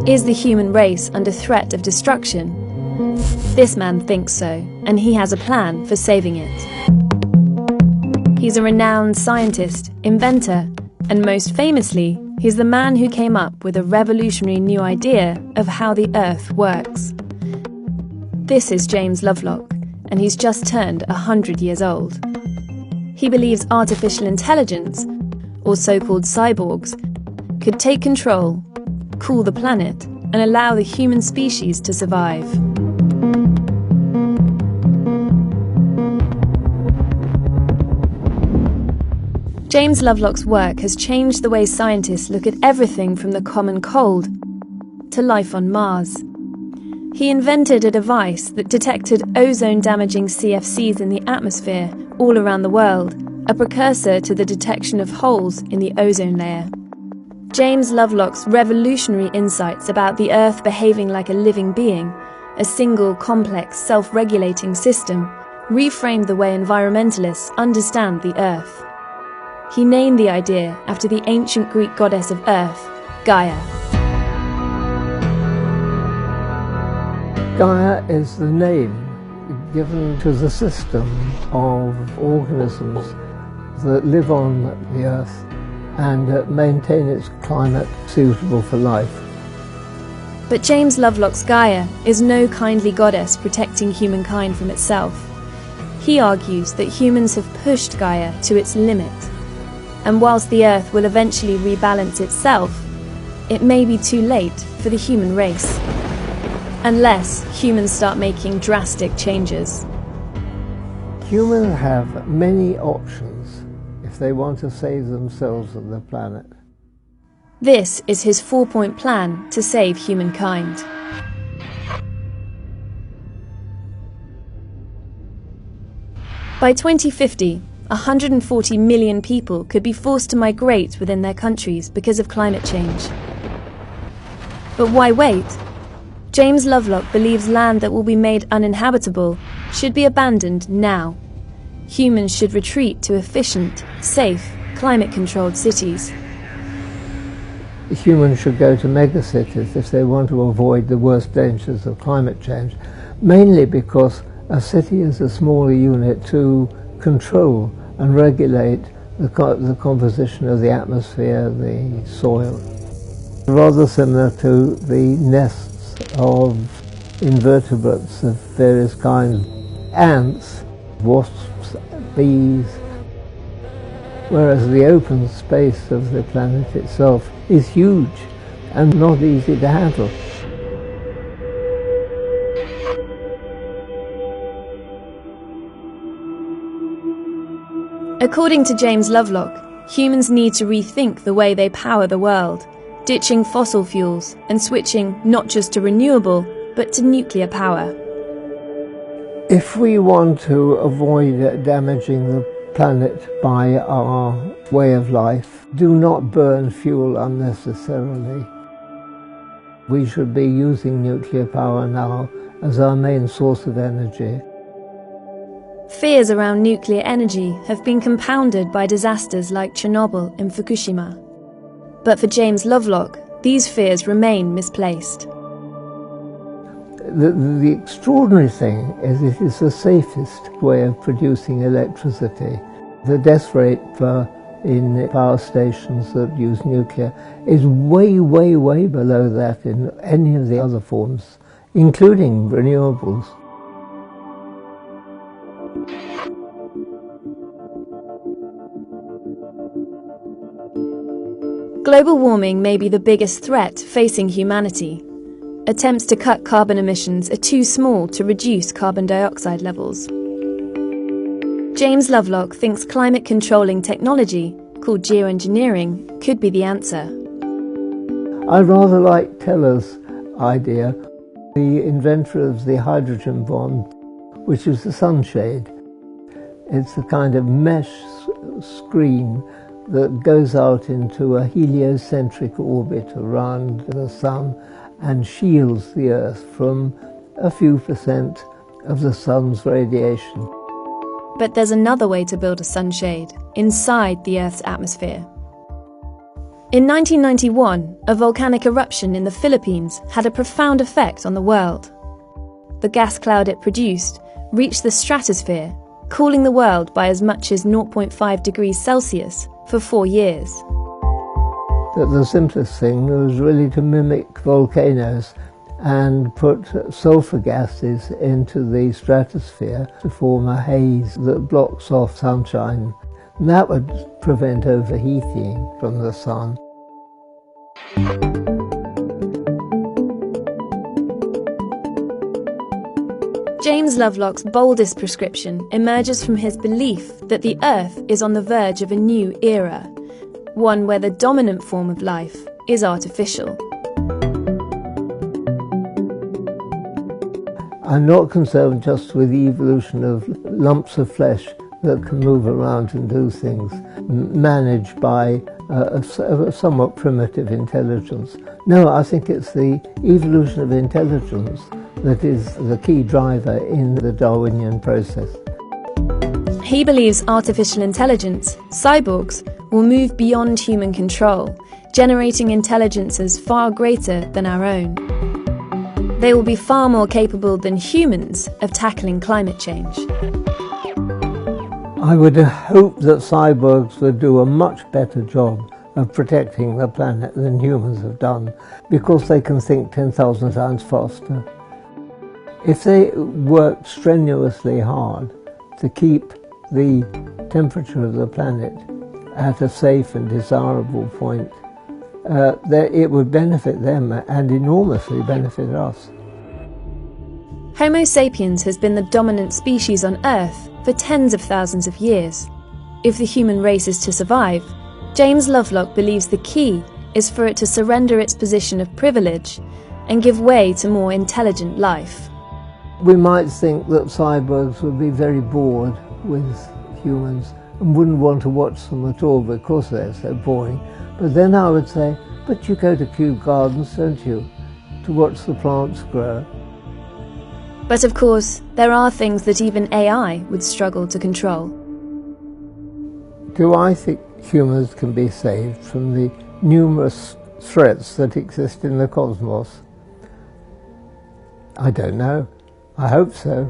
Is the human race under threat of destruction? This man thinks so, and he has a plan for saving it. He's a renowned scientist, inventor, and most famously, he's the man who came up with a revolutionary new idea of how the Earth works. This is James Lovelock, and he's just turned 100 years old. He believes artificial intelligence, or so-called cyborgs, could take control, cool the planet, and allow the human species to survive. James Lovelock's work has changed the way scientists look at everything from the common cold to life on Mars. He invented a device that detected ozone-damaging CFCs in the atmosphere all around the world, a precursor to the detection of holes in the ozone layer. James Lovelock's revolutionary insights about the Earth behaving like a living being, a single, complex, self-regulating system, reframed the way environmentalists understand the Earth. He named the idea after the ancient Greek goddess of Earth, Gaia. Gaia is the name given to the system of organisms that live on the Earth and maintain its climate suitable for life. But James Lovelock's Gaia is no kindly goddess protecting humankind from itself. He argues that humans have pushed Gaia to its limit. And whilst the Earth will eventually rebalance itself, it may be too late for the human race. Unless humans start making drastic changes. Humans have many options if they want to save themselves and the planet. This is his 4-point plan to save humankind. By 2050, 140 million people could be forced to migrate within their countries because of climate change. But why wait? James Lovelock believes land that will be made uninhabitable should be abandoned now. Humans should retreat to efficient, safe, climate-controlled cities. Humans should go to megacities if they want to avoid the worst dangers of climate change, mainly because a city is a smaller unit to control and regulate the composition of the atmosphere, the soil. Rather similar to the nests of invertebrates of various kinds, ants, wasps, bees, whereas the open space of the planet itself is huge and not easy to handle. According to James Lovelock, humans need to rethink the way they power the world, ditching fossil fuels and switching not just to renewable, but to nuclear power. If we want to avoid damaging the planet by our way of life, do not burn fuel unnecessarily. We should be using nuclear power now as our main source of energy. Fears around nuclear energy have been compounded by disasters like Chernobyl and Fukushima. But for James Lovelock, these fears remain misplaced. The extraordinary thing is it is the safest way of producing electricity. The death rate in power stations that use nuclear is way, way, way below that in any of the other forms, including renewables. Global warming may be the biggest threat facing humanity. Attempts to cut carbon emissions are too small to reduce carbon dioxide levels. James Lovelock thinks climate-controlling technology, called geoengineering, could be the answer. I rather like Teller's idea, the inventor of the hydrogen bomb, which is the sunshade. It's a kind of mesh screen that goes out into a heliocentric orbit around the sun and shields the Earth from a few % of the sun's radiation. But there's another way to build a sunshade, inside the Earth's atmosphere. In 1991, a volcanic eruption in the Philippines had a profound effect on the world. The gas cloud it produced reached the stratosphere, cooling the world by as much as 0.5 degrees Celsius for 4 years. The simplest thing was really to mimic volcanoes and put sulfur gases into the stratosphere to form a haze that blocks off sunshine. And that would prevent overheating from the sun. James Lovelock's boldest prescription emerges from his belief that the Earth is on the verge of a new era, one where the dominant form of life is artificial. I'm not concerned just with the evolution of lumps of flesh that can move around and do things, managed by a somewhat primitive intelligence. No, I think it's the evolution of intelligence that is the key driver in the Darwinian process. He believes artificial intelligence, cyborgs, will move beyond human control, generating intelligences far greater than our own. They will be far more capable than humans of tackling climate change. I would hope that cyborgs would do a much better job of protecting the planet than humans have done, because they can think 10,000 times faster. If they worked strenuously hard to keep the temperature of the planet at a safe and desirable point, it would benefit them and enormously benefit us. Homo sapiens has been the dominant species on Earth for tens of thousands of years. If the human race is to survive, James Lovelock believes the key is for it to surrender its position of privilege and give way to more intelligent life. We might think that cyborgs would be very bored with humans and wouldn't want to watch them at all because they're so boring. But then I would say, but you go to Kew Gardens, don't you, to watch the plants grow? But of course, there are things that even AI would struggle to control. Do I think humans can be saved from the numerous threats that exist in the cosmos? I don't know. I hope so.